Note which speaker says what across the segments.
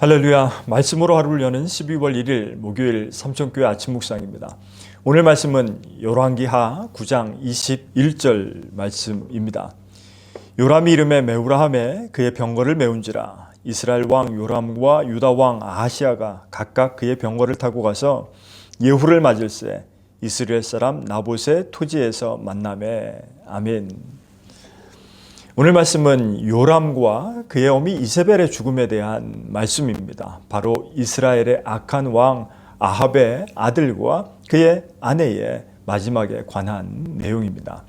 Speaker 1: 할렐루야, 말씀으로 하루를 여는 12월 1일 목요일 삼천교회 아침 묵상입니다. 오늘 말씀은 열왕기하 9장 21절 말씀입니다. 요람이 이름에 메우라함에 그의 병거를 메운지라. 이스라엘 왕 요람과 유다 왕 아하시아가 각각 그의 병거를 타고 가서 예후를 맞을새 이스라엘 사람 나봇의 토지에서 만나매. 아멘. 오늘 말씀은 요람과 그의 어미 이세벨의 죽음에 대한 말씀입니다. 바로 이스라엘의 악한 왕 아합의 아들과 그의 아내의 마지막에 관한 내용입니다.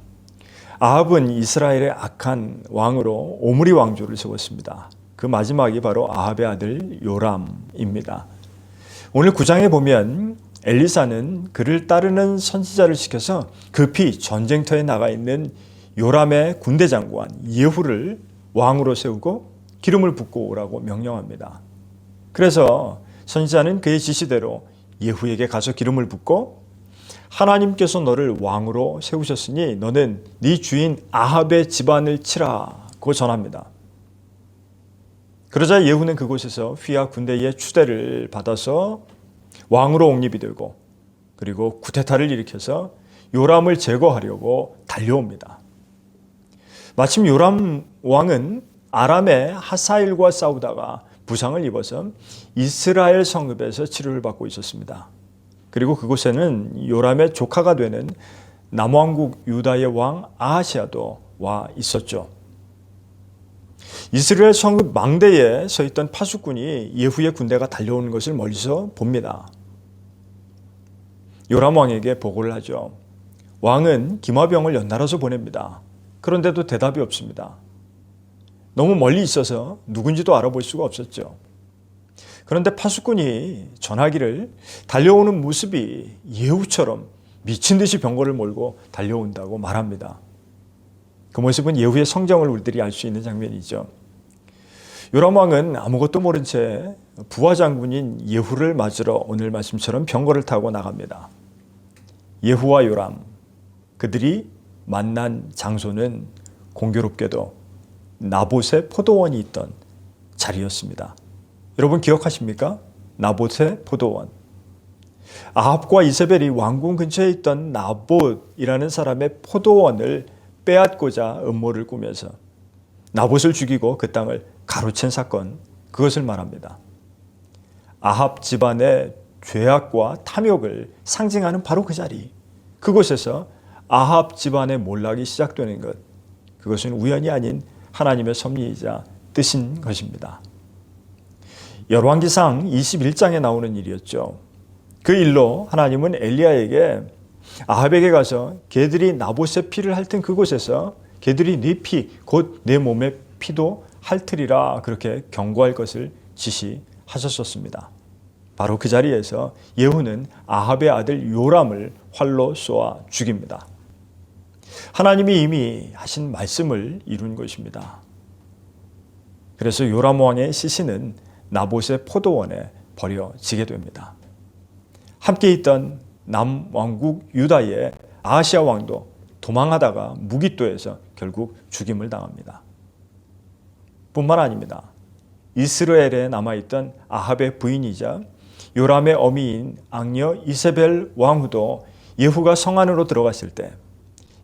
Speaker 1: 아합은 이스라엘의 악한 왕으로 오므리 왕조를 세웠습니다. 그 마지막이 바로 아합의 아들 요람입니다. 오늘 9장에 보면 엘리사는 그를 따르는 선지자를 시켜서 급히 전쟁터에 나가 있는 요람의 군대 장관 예후를 왕으로 세우고 기름을 붓고 오라고 명령합니다. 그래서 선지자는 그의 지시대로 예후에게 가서 기름을 붓고 하나님께서 너를 왕으로 세우셨으니 너는 네 주인 아합의 집안을 치라고 전합니다. 그러자 예후는 그곳에서 휘하 군대의 추대를 받아서 왕으로 옹립이 되고 그리고 쿠데타를 일으켜서 요람을 제거하려고 달려옵니다. 마침 요람 왕은 아람의 하사일과 싸우다가 부상을 입어서 이스라엘 성읍에서 치료를 받고 있었습니다. 그리고 그곳에는 요람의 조카가 되는 남왕국 유다의 왕 아하시아도 와 있었죠. 이스라엘 성읍 망대에 서 있던 파수꾼이 예후의 군대가 달려오는 것을 멀리서 봅니다. 요람 왕에게 보고를 하죠. 왕은 기마병을 연달아서 보냅니다. 그런데도 대답이 없습니다. 너무 멀리 있어서 누군지도 알아볼 수가 없었죠. 그런데 파수꾼이 전하기를 달려오는 모습이 예후처럼 미친 듯이 병거를 몰고 달려온다고 말합니다. 그 모습은 예후의 성정을 우리들이 알 수 있는 장면이죠. 요람 왕은 아무것도 모른 채 부하 장군인 예후를 맞으러 오늘 말씀처럼 병거를 타고 나갑니다. 예후와 요람, 그들이 만난 장소는 공교롭게도 나봇의 포도원이 있던 자리였습니다. 여러분 기억하십니까? 나봇의 포도원. 아합과 이세벨이 왕궁 근처에 있던 나봇이라는 사람의 포도원을 빼앗고자 음모를 꾸며서 나봇을 죽이고 그 땅을 가로챈 사건, 그것을 말합니다. 아합 집안의 죄악과 탐욕을 상징하는 바로 그 자리, 그곳에서 아합 집안의 몰락이 시작되는 것, 그것은 우연이 아닌 하나님의 섭리이자 뜻인 것입니다. 열왕기상 21장에 나오는 일이었죠. 그 일로 하나님은 엘리야에게 아합에게 가서 개들이 나봇의 피를 핥은 그곳에서 개들이 네 피, 곧 내 몸의 피도 핥으리라 그렇게 경고할 것을 지시하셨었습니다. 바로 그 자리에서 예후는 아합의 아들 요람을 활로 쏘아 죽입니다. 하나님이 이미 하신 말씀을 이룬 것입니다. 그래서 요람 왕의 시신은 나봇의 포도원에 버려지게 됩니다. 함께 있던 남왕국 유다의 아하시아 왕도 도망하다가 무기또에서 결국 죽임을 당합니다. 뿐만 아닙니다. 이스라엘에 남아있던 아합의 부인이자 요람의 어미인 악녀 이세벨 왕후도 예후가 성 안으로 들어갔을 때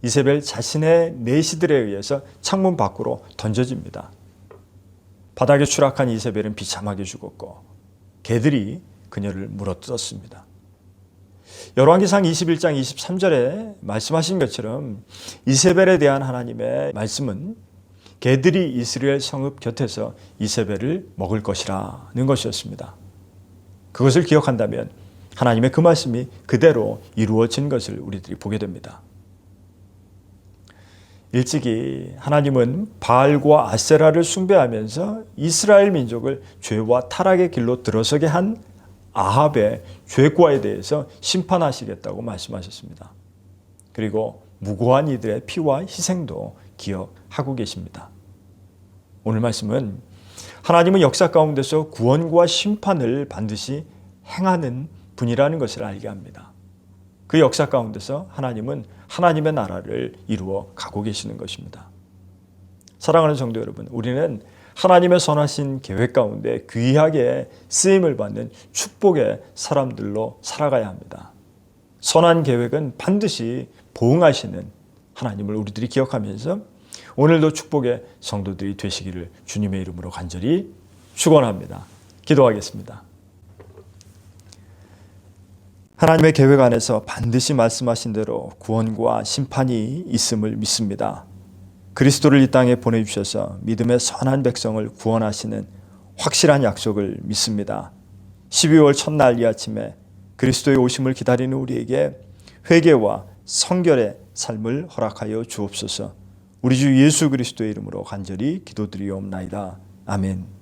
Speaker 1: 이세벨 자신의 내시들에 의해서 창문 밖으로 던져집니다. 바닥에 추락한 이세벨은 비참하게 죽었고 개들이 그녀를 물어뜯었습니다. 열왕기상 21장 23절에 말씀하신 것처럼 이세벨에 대한 하나님의 말씀은 개들이 이스라엘 성읍 곁에서 이세벨을 먹을 것이라는 것이었습니다. 그것을 기억한다면 하나님의 그 말씀이 그대로 이루어진 것을 우리들이 보게 됩니다. 일찍이 하나님은 바알과 아세라를 숭배하면서 이스라엘 민족을 죄와 타락의 길로 들어서게 한 아합의 죄과에 대해서 심판하시겠다고 말씀하셨습니다. 그리고 무고한 이들의 피와 희생도 기억하고 계십니다. 오늘 말씀은 하나님은 역사 가운데서 구원과 심판을 반드시 행하는 분이라는 것을 알게 합니다. 그 역사 가운데서 하나님은 하나님의 나라를 이루어 가고 계시는 것입니다. 사랑하는 성도 여러분, 우리는 하나님의 선하신 계획 가운데 귀하게 쓰임을 받는 축복의 사람들로 살아가야 합니다. 선한 계획은 반드시 보응하시는 하나님을 우리들이 기억하면서 오늘도 축복의 성도들이 되시기를 주님의 이름으로 간절히 축원합니다. 기도하겠습니다. 하나님의 계획 안에서 반드시 말씀하신 대로 구원과 심판이 있음을 믿습니다. 그리스도를 이 땅에 보내주셔서 믿음의 선한 백성을 구원하시는 확실한 약속을 믿습니다. 12월 첫날 이 아침에 그리스도의 오심을 기다리는 우리에게 회개와 성결의 삶을 허락하여 주옵소서. 우리 주 예수 그리스도의 이름으로 간절히 기도드리옵나이다. 아멘.